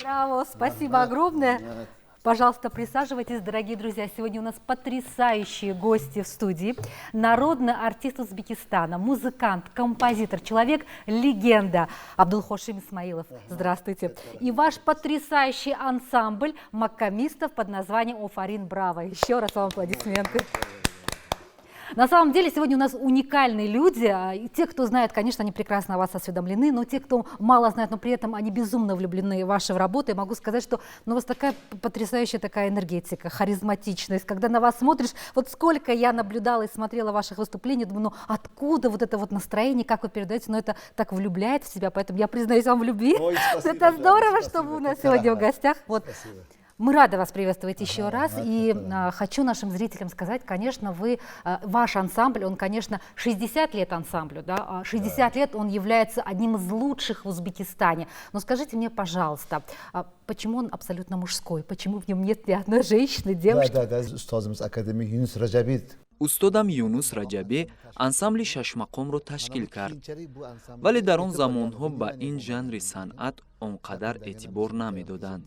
Браво, спасибо огромное. Пожалуйста, присаживайтесь, дорогие друзья. Сегодня у нас потрясающие гости в студии. Народный артист Узбекистана, музыкант, композитор, человек-легенда Абдулхошим Исмаилов. Здравствуйте. И ваш потрясающий ансамбль маккамистов под названием Офарин Браво. Еще раз вам аплодисменты. На самом деле сегодня у нас уникальные люди. И те, кто знает, конечно, они прекрасно о вас осведомлены, но те, кто мало знает, но при этом они безумно влюблены в ваши работы, я могу сказать, что у вас такая потрясающая такая энергетика, харизматичность. Когда на вас смотришь, вот сколько я наблюдала и смотрела ваших выступлений, думаю, ну откуда вот это вот настроение, как вы передаете, но это так влюбляет в себя, поэтому я признаюсь вам в любви. Ой, спасибо, это здорово, спасибо. что вы у нас сегодня в гостях. Вот. Спасибо. Мы рады вас приветствовать еще раз, и хочу нашим зрителям сказать, конечно, ваш ансамбль, он, конечно, 60 лет ансамблю, да, 60 лет он является одним из лучших в Узбекистане. Но скажите мне, пожалуйста, почему он абсолютно мужской, почему в нем нет ни одной женщины, девушки? Да, устозimiz академик Юнус Раджаби. устодам Юнус Раджабӣ ансамбли шашмақомро ташкил кард, вале дар он замонҳо ба ин жанри санъат он қадар эътибор намедоданд.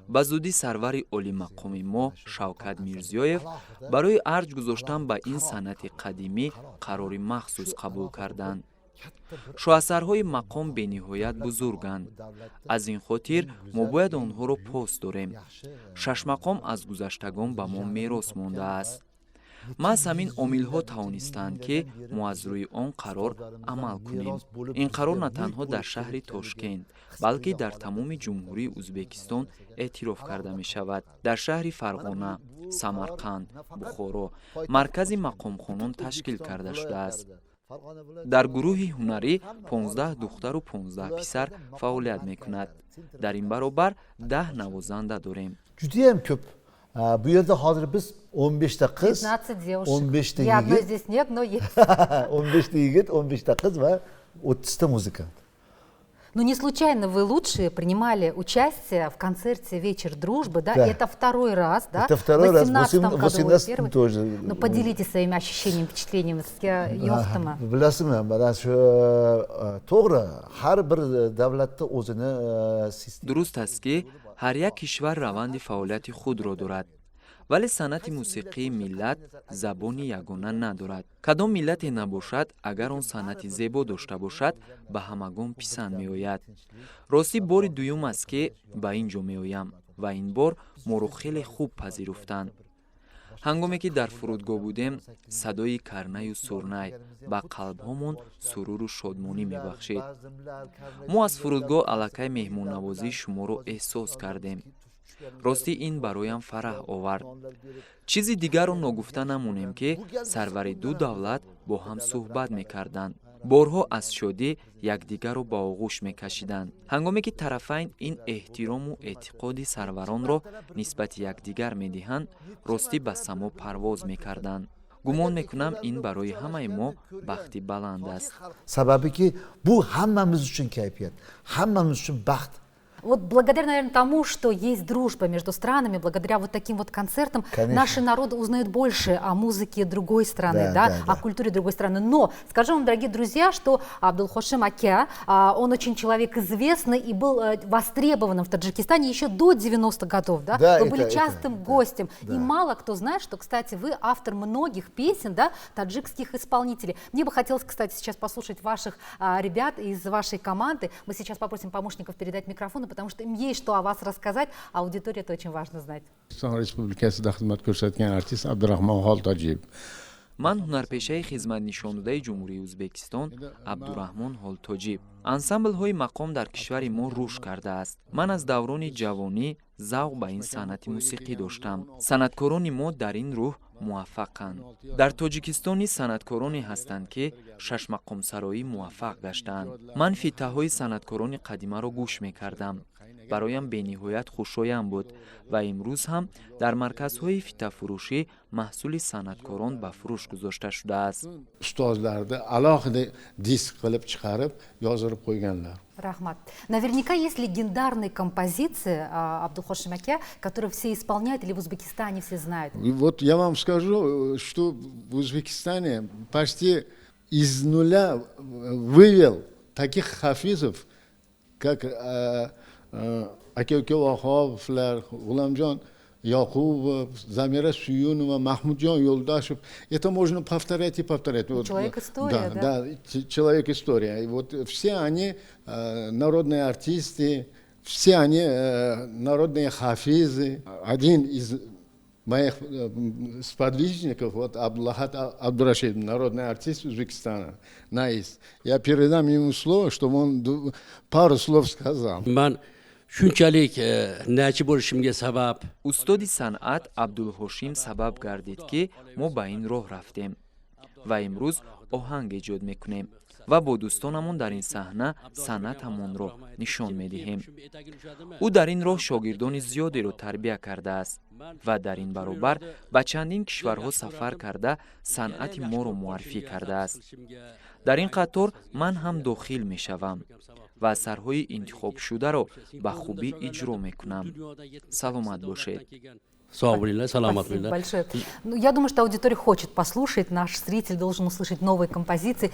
ба зудӣ сарвари олимақоми мо Шавкат Мирзиёев барои арҷ гузоштан ба ин санъати қадимӣ қарори махсус қабул карданд. шоҳасарҳои мақом бениҳоят бузурганд. аз ин хотир мо бояд онҳоро пос дорем. шашмақом аз гузаштагон ба мо мерос мондааст. маҳз ҳамин омилҳо тавонистанд ки мо аз рӯи он қарор амал кунем. ин қарор на танҳо дар шаҳри Тошкент, балки дар тамоми ҷумҳурии Узбекистон эътироф карда мешавад. дар шаҳри Фарғона, Самарқанд, Бухоро маркази мақомхонон ташкил карда шудааст. дар гурӯҳи ҳунарӣ 15 духтару 15 писар фаъолият мекунад. дар ин баробар 10 навозанда дорем. Judayam ko'p. Bu yerda hozir biz 15 ta qiz, 15 девушек. 15 ta Я одной yigit, здесь нет, но есть. 15 ta yigit, 15 ta qiz va 30 ta muzikant. Но не случайно вы лучшие принимали участие в концерте «Вечер дружбы», да? Да. И это второй раз, да? Это второй раз, В 18 году вы 18 первый. тоже. Ну, поделитесь своими ощущениями, впечатлениями с Йохтама. Bilasizmi, mana shu to'g'ri, har bir davlatda o'zini sistem. дуруст аст ки ҳар як кишвар раванди фаъолияти худро дорад, вале санъати мусиқии миллат забони ягона надорад. кадом миллате набошад, агар он санъати зебо дошта бошад, ба ҳамагон писанд меояд. ростӣ бори дуюм аст ки ба ин ҷо меоям ва ин бор моро хеле хуб пазируфтанд. ҳангоме ки дар фурудгоҳ будем, садои карнаю сурнай ба қалбҳомон суруру шодмонӣ мебахшед. мо аз фурудгоҳ аллакай меҳмоннавозии шуморо эҳсос кардем. ростӣ ин бароям фараҳ овард. чизи дигарро ногуфта намонем ки сарвари ду давлат бо ҳам суҳбат мекарданд. борҳо аз шодӣ якдигарро ба оғӯш мекашиданд. ҳангоме ки тарафайн ин эҳтирому эътиқоди сарваронро нисбати якдигар медиҳанд, ростӣ ба само парвоз мекарданд. гумон мекунам ин барои ҳамаи мо бахти баланд аст. Sababi ki bu hammamiz uchun kayfiyat, hammamiz uchun baxt. Вот благодаря, наверное, тому, что есть дружба между странами, благодаря вот таким вот концертам, Конечно. наши народы узнают больше о музыке другой страны, Да, да, да. о культуре другой страны. Но скажу вам, дорогие друзья, что Абдулхошим Акя, он очень человек известный и был востребованным в Таджикистане еще до 90-х годов, да? Да, Вы это- были это, частым да, гостем. да. И мало кто знает, что, кстати, вы автор многих песен, да, таджикских исполнителей. Мне бы хотелось, кстати, сейчас послушать ваших ребят из вашей команды. Мы сейчас попросим помощников передать микрофоны, потому что им есть что о вас рассказать, а аудитории это очень важно знать. O'zbekiston Respublikasida xizmat ko'rsatgan artist Abdurahmon Xoltojiyev. ман ҳунарпешаи хизматнишонадаи ҷумҳурии Ӯзбекистон Абдураҳмон Ҳолтоҷӣ. ансамблҳои мақом дар кишвари мо рушд кардааст. ман аз даврони ҷавонӣ завқ ба ин санъати мусиқӣ доштам. санъаткорони мо дар ин рӯҳ муваффақанд. дар тоҷикистони санъаткороне ҳастанд ки шашмақомсароӣ муваффақ гаштаанд. ман фитаҳои санъаткорони қадимаро гӯш мекардам. бароям бениҳоят хушоям буд ва имрӯз ҳам дар марказҳои фитафурӯшӣ маҳсули санъаткорон ба фурӯш гузошта шудааст. Ustozlarni alohida disk qilib chiqarib yozdirib qo'yganlar. Рахмат. Наверняка есть легендарные композиции Абдулхошим Акя, которые все исполняют или в Узбекистане все знают. И вот я вам скажу, что в Узбекистане почти из нуля вывел таких хафизов, как aka-uka Vahovlar, G'ulomjon Yoqubov, Zamira Suyunova, Mahmudjon Yo'ldashев. Это можно повторять и повторять. Вот, Человек-история, да? Да, человек-история. И вот все они народные артисты, все они народные хафизы. Один из моих сподвижников, вот Абдулахат Абдурашид, народный артист Узбекистана, Наис. Я передам ему слово, чтобы он пару слов сказал. من shunchalik nachi bo'lishimga sabab устоди санъат Абдулҳошим сабаб гардид ки мо ба ин роҳ рафтем ва имрӯз оҳанг эҷод мекунем ва бо дӯстонамон дар ин саҳна санъатамонро нишон медиҳем. ӯ дар ин роҳ шогирдони зиёдеро тарбия кардааст ва дар ин баробар ба чандин кишварҳо сафар карда санъати моро муаррифӣ кардааст. дар ин қатор ман ҳам дохил мешавам ва асарҳои интихобшударо ба хубӣ иҷро мекунам. Саломат бошед. sog' bo'linglar, salomat Спасибо bo'linglar. большое. Ну, я думаю, что аудитория хочет послушать, наш зритель должен услышать новые композиции.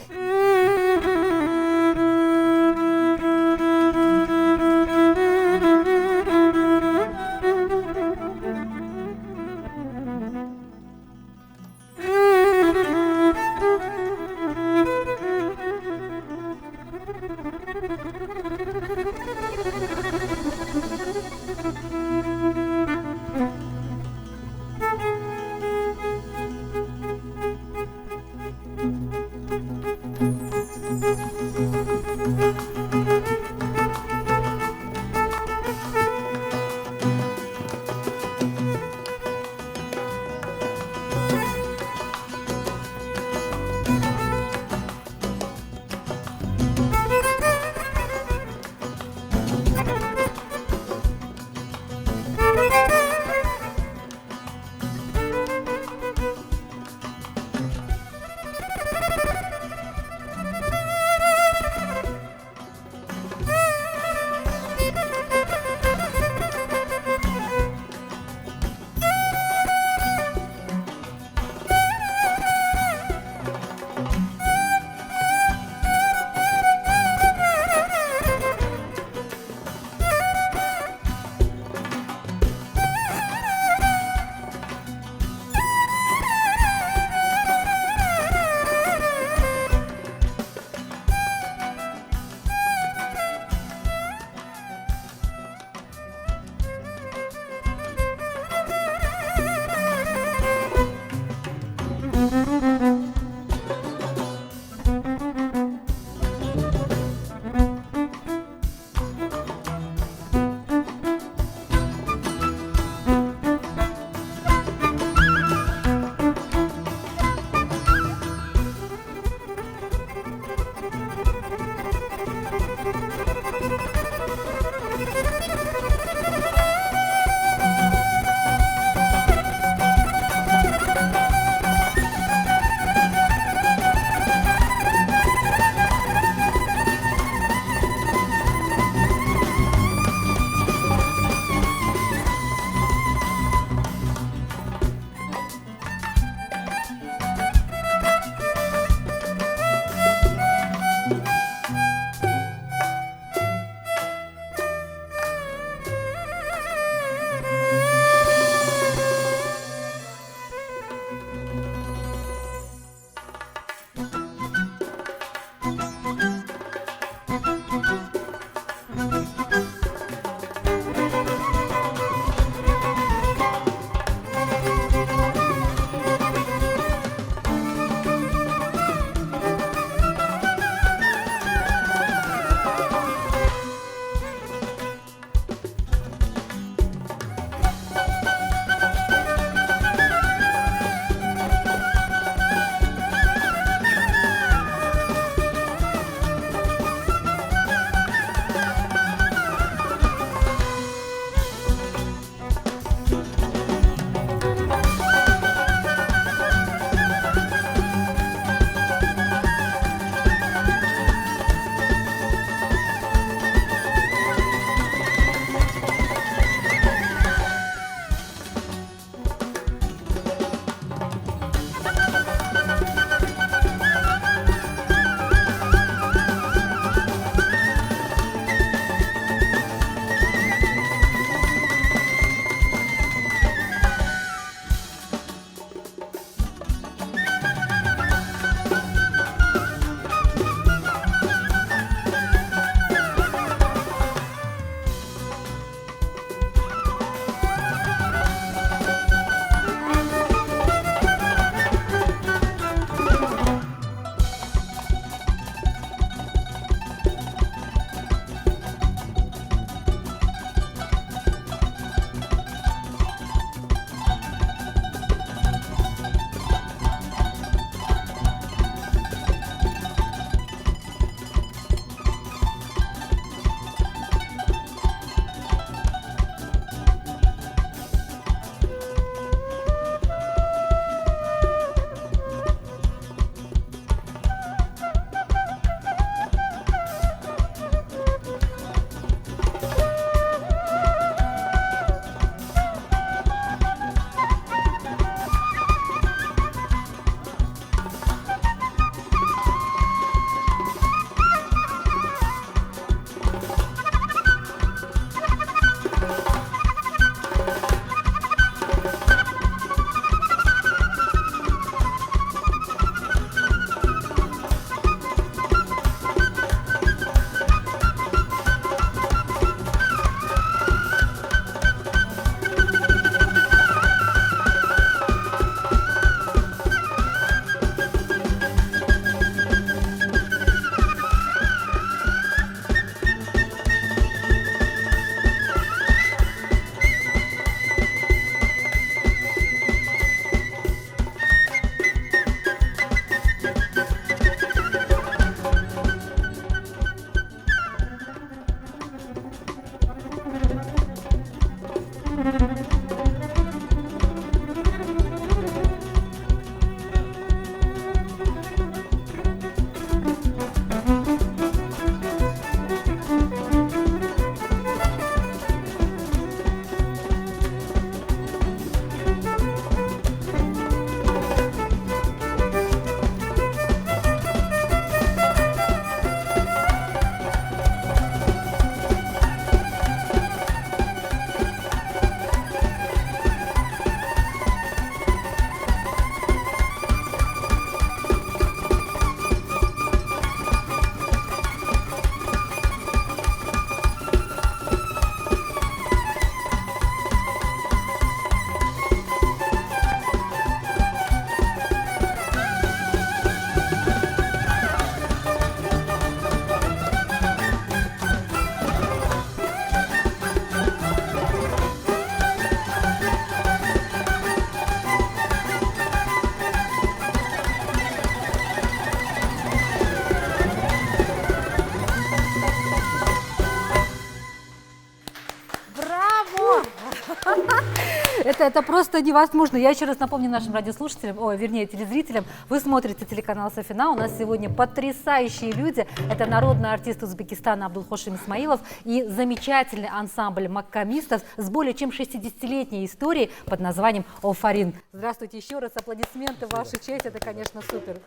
Это просто невозможно. Я еще раз напомню нашим радиослушателям, вернее, телезрителям, вы смотрите телеканал Сафина. У нас сегодня потрясающие люди. Это народный артист Узбекистана Абдулхошим Исмаилов и замечательный ансамбль маккамистов с более чем 60-летней историей под названием «Офарин». Здравствуйте еще раз. Аплодисменты в вашу честь. Это, конечно, супер.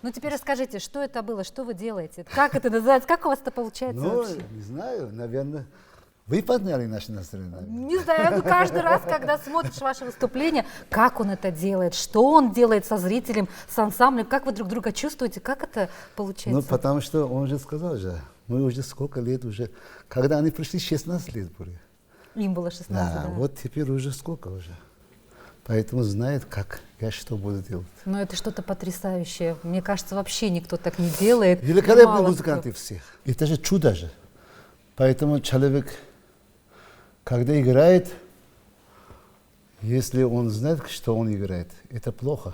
Ну, теперь расскажите, что это было, что вы делаете? Как это называется? Как у вас это получается вообще? Не знаю, наверное, вы подняли наше настроение. Не знаю, каждый раз, когда смотришь ваше выступление, как он это делает, что он делает со зрителем, с ансамблем, как вы друг друга чувствуете, как это получается? Ну, потому что он же сказал же, мы уже сколько лет уже, когда они пришли, 16 лет были. Им было 16, Да, вот теперь уже сколько уже. Поэтому знает, как я что буду делать. Но это что-то потрясающее. Мне кажется, вообще никто так не делает. Великолепные Мало музыканты всех. Это же чудо же. Поэтому человек, когда играет, если он знает, что он играет, это плохо.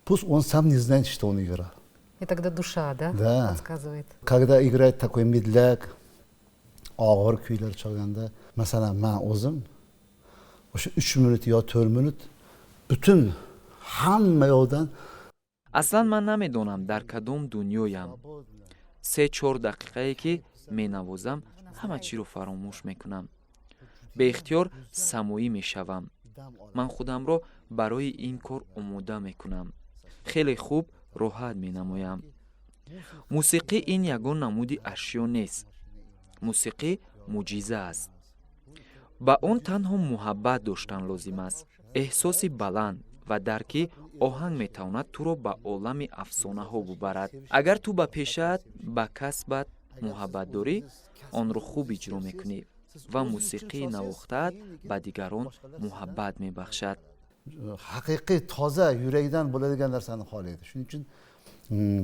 Пусть он сам не знает, что он играл. И тогда душа, да, Да. подсказывает. Когда играет такой медляк, ağır kuylar çalganda, mesela ben o'zim o'sha 3 minut yo 4 minut butun hamma yoqdan аслан ман намедонам дар кадом дунёям 3-4 дақиқае ки менавозам ҳама чиро фаромӯш мекунам. беихтиёр самоӣ мешавам. ман худамро барои ин кор омода мекунам. хеле хуб роҳат менамоям. мусиқӣ ин ягон намуди ашё нест. мусиқӣ муъҷиза аст. ба он танҳо муҳаббат доштан лозим аст. эҳсоси баланд ва дарки оҳанг метавонад туро ба олами афсонаҳо бубарад. агар ту ба пешаат ба касбат муҳаббат дорӣ, онро хуб иҷро мекунӣ ва мусиқии навохтаат ба дигарон муҳаббат мебахшад. haqiqiy toza yurakdan bo'ladigan narsani xohlaydi. Shuning uchun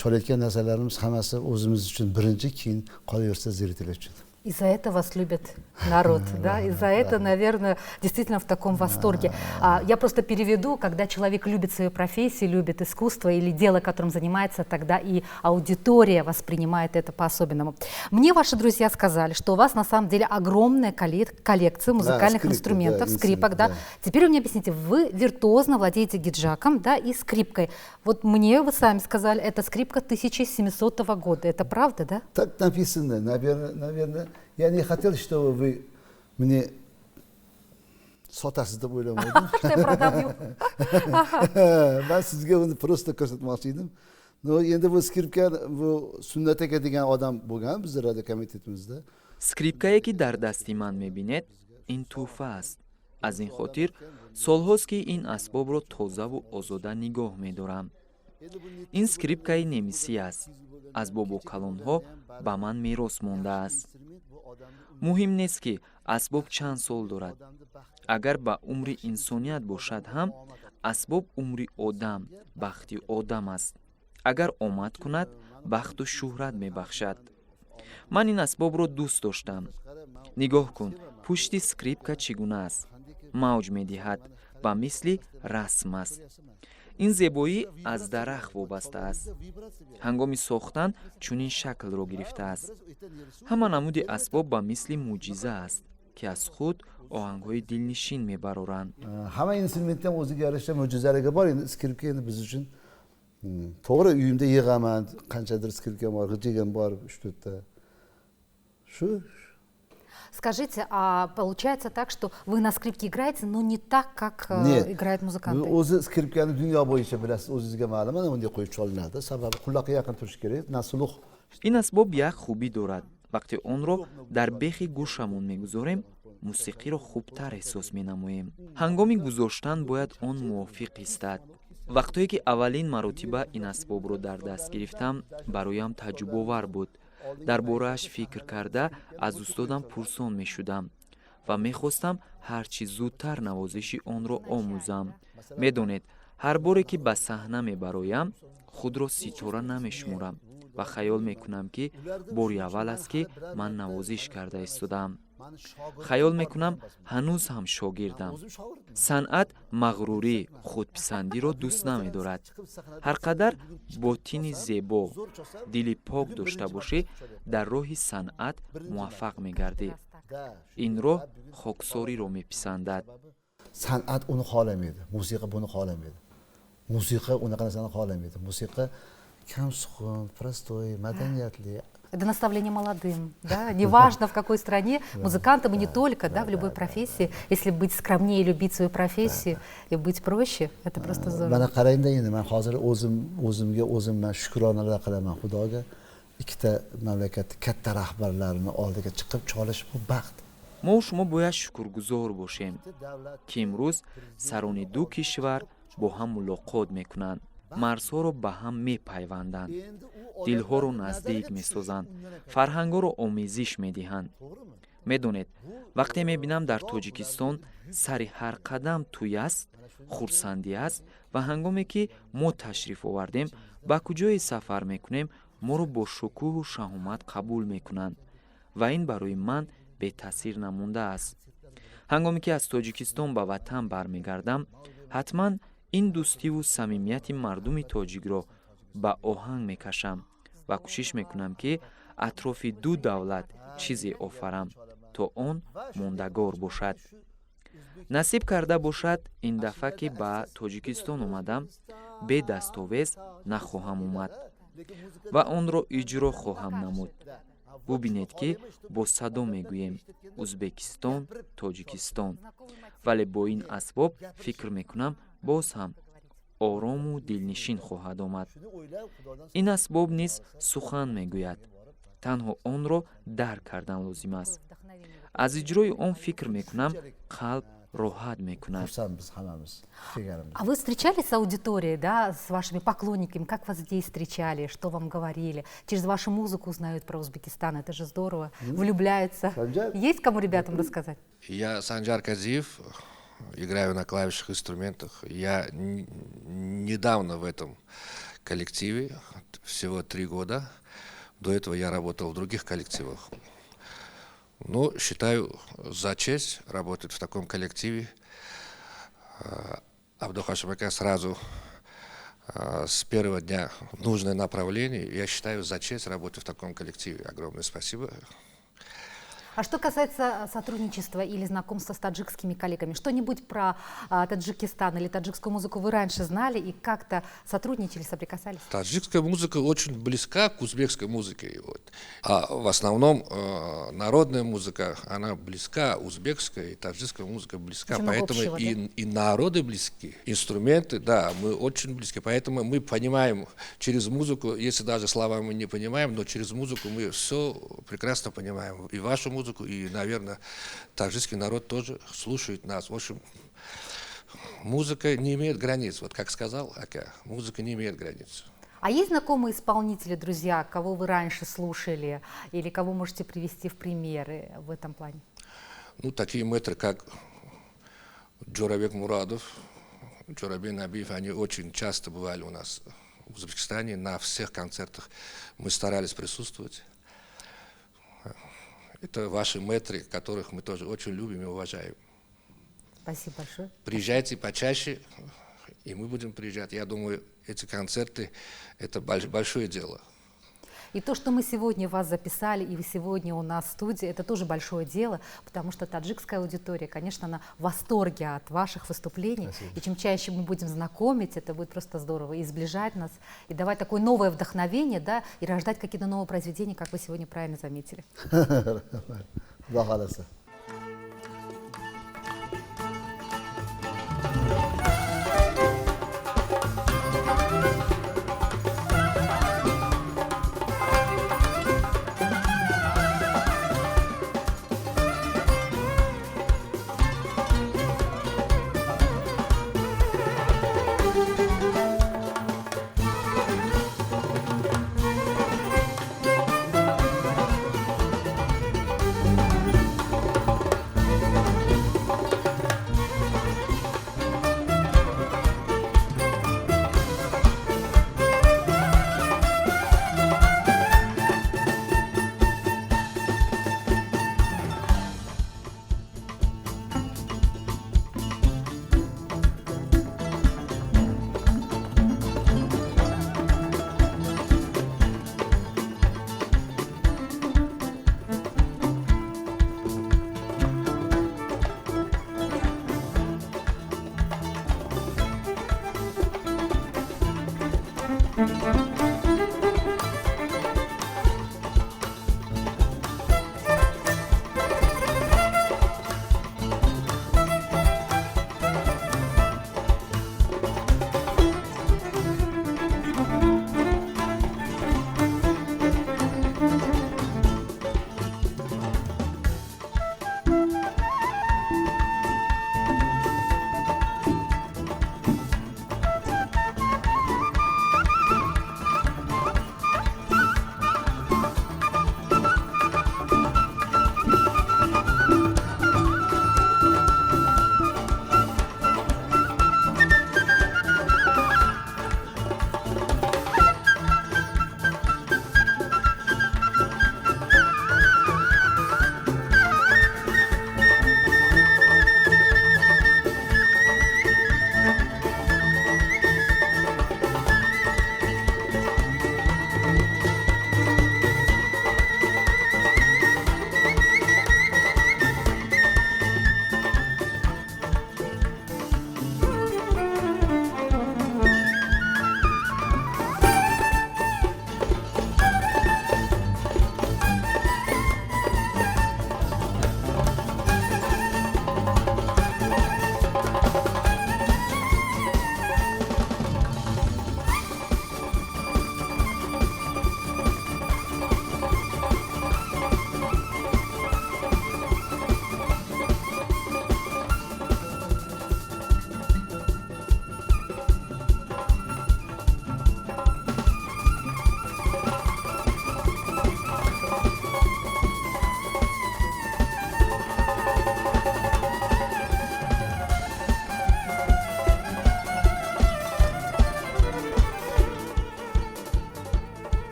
cho'layotgan narsalarimiz hammasi o'zimiz uchun birinchi, keyin qolaversa zeriklar uchun. И за это вас любит народ, да? И за это, наверное, действительно в таком восторге. Я просто переведу, когда человек любит свою профессию, любит искусство или дело, которым занимается, тогда и аудитория воспринимает это по-особенному. Мне ваши друзья сказали, что у вас на самом деле огромная коллекция музыкальных скрипки, инструментов, да, скрипок, да? да. Теперь вы мне объясните, вы виртуозно владеете гиджаком, да, и скрипкой. Вот мне вы сами сказали, это скрипка 1700 года. Это правда, да? Так написано, наверное. Я не хотел, чтобы вы мне sotasiz deb o'ylamaydim. Что я продавлю? Ben sizga uni просто ko'rsatmoqchi edim. No, endi bu skripka bu Sunnat aka degan odam bo'lgan bizning radio komitetimizda. скрипкае ки дар дасти ман мебинед ин туҳфа аст. аз ин хотир солҳост ки ин асбобро тозаву озода нигоҳ медорам. ин скрипкаи немисӣ аст. аз бобокалонҳо ба ман мерос мондааст. муҳим нест ки асбоб чанд сол дорад. агар ба умри инсоният бошад ҳам, асбоб умри одам, бахти одам аст. агар омад кунад, бахту шӯҳрат мебахшад. ман ин асбобро дӯст доштам. нигоҳ кун, пушти скрипка чӣ гуна аст. мавҷ медиҳад ва мисли расм аст. ин зебоӣ аз дарахт вобаста аст. ҳангоми сохтан чунин шаклро гирифтааст. ҳама намуди асбоб ба мисли муъҷиза аст ки аз худ оҳангҳои дилнишин мебароранд. Hamma instrumentda ham o'ziga yarasha mo'jizaligi bor. Endi skripka endi biz uchun to'g'ri uyimda yig'aman, qanchadir skripkam bor, g'ijigam bor 3-4 ta. Shu Скажите, а получается так, что вы на скрипке играете, но не так, как играют музыканты? O'zi skripkani dunyo bo'yicha bilasiz, o'zingizga ma'lum, mana bunday qo'yib cholinadi. Sababi quloqqa yaqin turishi kerak, nasluh. ин асбоб як хубӣ дорад. вақте онро дар бехи гӯшамон мегузорем, мусиқиро хубтар эҳсос менамоем. ҳангоми гузоштан бояд он мувофиқ истад. вақтое ки аввалин маротиба ин асбобро дар даст гирифтам, бароям таъҷубовар буд. дар борааш фикр карда аз устодам пурсон мешудам ва мехостам ҳарчи зудтар навозиши онро омӯзам. медонед, ҳар боре ки ба саҳна мебароям, худро ситора намешуморам ва хаёл мекунам ки бори аввал аст ки ман навозиш карда истодам. хаёл мекунам ҳанӯз ҳам шогирдам. санъат мағрурӣ, худписандиро дӯст намедорад. ҳар қадар ботини зебо, дили пок дошта бошӣ, дар роҳи санъат муваффақ мегардӣ. инро хоксориро меписандад. San'at uni xohlamaydi, musiqa buni xohlamaydi. Musiqa unaqa narsani xohlamaydi. Musiqa kamsuqum, prostoy, madaniyatli. Это наставление молодым, да, неважно в какой стране, музыкантам и не только, да, в любой профессии, если быть скромнее, любить свою профессию и быть проще, это просто здорово. Mana qarangda endi men hozir o'zimga o'zim men shukronalar qilaman Xudoga. Ikkita mamlakat katta rahbarlarini oldiga chiqib cholish bu baxt. мо шумо бояд шукргузор бошем ки имрӯз сарони ду кишвар бо ҳам мулоқот мекунанд, марзҳоро ба ҳам мепайванданд, дилҳоро наздик месозанд, фарҳангҳоро омезиш медиҳанд. медонед, вақте мебинам дар Тоҷикистон сари ҳар қадам тӯй аст, хурсандӣ аст ва ҳангоме ки мо ташриф овардем ба куҷое сафар мекунем, моро бо шукӯҳу шаҳомат қабул мекунанд ва ин барои ман бетаъсир намондааст. ҳангоме ки аз Тоҷикистон ба ватан бармегардам, ҳатман ин дӯстиву самимияти мардуми тоҷикро ба оҳанг мекашам ва кӯшиш мекунам ки атрофи ду давлат чизе офарам, то он мондагор бошад. насиб карда бошад ин дафъа ки ба Тоҷикистон омадам, бе дастовез нахоҳам омад ва онро иҷро хоҳам намуд. бубинед ки бо садо мегӯем Узбекистон, Тоҷикистон, вале бо ин асбоб фикр мекунам боз ҳам орому дилнишин хоҳад омад. ин асбоб низ сухан мегӯяд, танҳо онро дарк кардан лозим аст. аз иҷрои он фикр мекунам, қалб роҳат мекунад. Xursandmiz hammamiz kelganimizga. А вы встречались с аудиторией, да, с вашими поклонниками? Как вас здесь встречали? Что вам говорили? Через вашу музыку узнают про Узбекистан. Это же здорово. Влюбляются. Санжар? Есть кому ребятам рассказать? Я Санжар Казиев, играю на клавишных инструментах. Я недавно в этом коллективе, всего 3 года. До этого я работал в других коллективах. Но считаю за честь работать в таком коллективе. Абдухашимака сразу с первого дня нужное направление. Я считаю за честь работать в таком коллективе. Огромное спасибо. А что касается сотрудничества или знакомства с таджикскими коллегами, что-нибудь про Таджикистан или таджикскую музыку вы раньше знали и как-то сотрудничали, соприкасались? Таджикская музыка очень близка к узбекской музыке. Вот. А в основном народная музыка, она близка, узбекская и таджикская музыка близка. Очень много поэтому общего, и народы близки, инструменты, да, мы очень близки. Поэтому мы понимаем через музыку, если даже слова мы не понимаем, но через музыку мы все прекрасно понимаем. И вашу музыку, и, наверное, таджикский народ тоже слушает нас. В общем, музыка не имеет границ. Вот как сказал Ака, музыка не имеет границ. А есть знакомые исполнители, друзья, кого вы раньше слушали или кого можете привести в примеры в этом плане? Ну, такие мэтры, как Джорабек Мурадов, Джорабек Набиев, они очень часто бывали у нас в Узбекистане. На всех концертах мы старались присутствовать. Это ваши мэтры, которых мы тоже очень любим и уважаем. Спасибо большое. Приезжайте почаще, и мы будем приезжать. Я думаю, эти концерты – это большое дело. И то, что мы сегодня вас записали, и вы сегодня у нас в студии, это тоже большое дело, потому что таджикская аудитория, конечно, она в восторге от ваших выступлений. Спасибо. И чем чаще мы будем знакомить, это будет просто здорово, и сближать нас, и давать такое новое вдохновение, да, и рождать какие-то новые произведения, как вы сегодня правильно заметили. Xudo xolasa.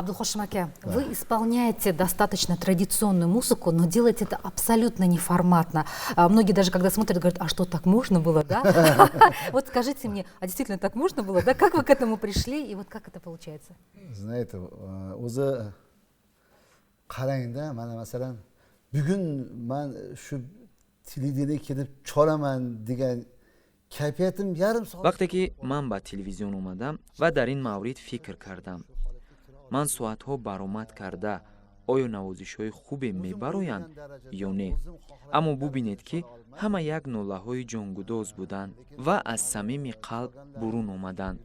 Абдулхошим ака, вы исполняете достаточно традиционную музыку, но делаете это абсолютно неформатно. Многие даже, когда смотрят, говорят, а что, так можно было, да? Вот скажите мне, а действительно так можно было, да? Как вы к этому пришли и вот как это получается? Знаете, o'zi qarangda, mana masalan, bugun men shu televideniyaga kelib cholaman degan kayfiyatim yarim soat. вақте ки ман ба телевизион омадам ва дар ин маврид фикр кардам, ман соатҳо баромад карда оё навозишҳои хубе мебароянд ё не. Аммо бубинед ки ҳама як нолаҳои ҷонгудоз буданд ва аз самими қалб бурун омаданд.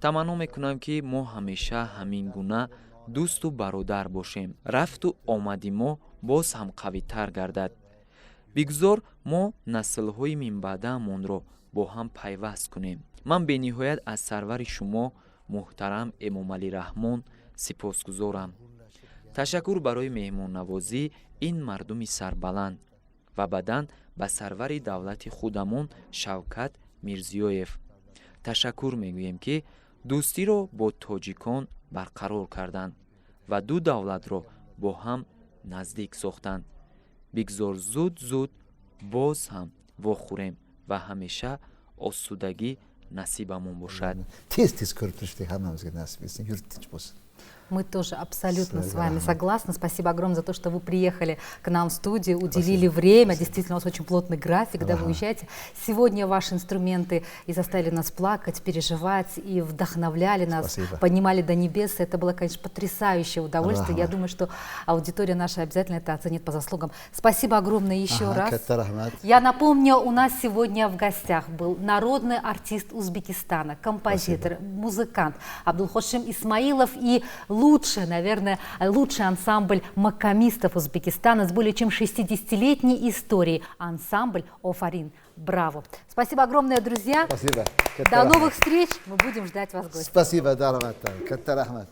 таманно мекунам ки мо ҳамеша ҳамин гуна дӯсту бародар бошем. рафту омади мо боз ҳам қавитар гардад. бигзор мо наслҳои минбаъдаамонро бо ҳам пайваст кунем. ман бениҳоят аз сарвари шумо муҳтарам Эмомалӣ Раҳмон сипосгузорам. ташаккур барои меҳмоннавозӣ ин мардуми сарбаланд ва баъдан ба сарвари давлати худамон Шавкат Мирзиёев ташаккур мегӯем ки дӯстиро бо тоҷикон барқарор карданд ва ду давлатро бо ҳам наздик сохтанд. бигзор зуд зуд боз ҳам вохӯрем ва ҳамеша осудагӣ насибамон бошад. Tez ko'rib turishlik hammamizga nasib etsin, yurt tinch bo'lsin. Мы тоже абсолютно с вами согласны. Спасибо огромное за то, что вы приехали к нам в студию, уделили время. Действительно, у вас очень плотный график, да, вы уезжаете. Сегодня ваши инструменты и заставили нас плакать, переживать, и вдохновляли нас, поднимали до небес. Это было, конечно, потрясающее удовольствие. Я думаю, что аудитория наша обязательно это оценит по заслугам. Спасибо огромное еще раз. Я напомню, у нас сегодня в гостях был народный артист Узбекистана, композитор, музыкант Абдулхошим Исмаилов и лучший ансамбль макамистов Узбекистана с более чем 60-летней историей. Ансамбль Офарин. Браво! Спасибо огромное, друзья. Спасибо. До новых встреч. Мы будем ждать вас в гости. Спасибо, Дарват. Катта рахмат.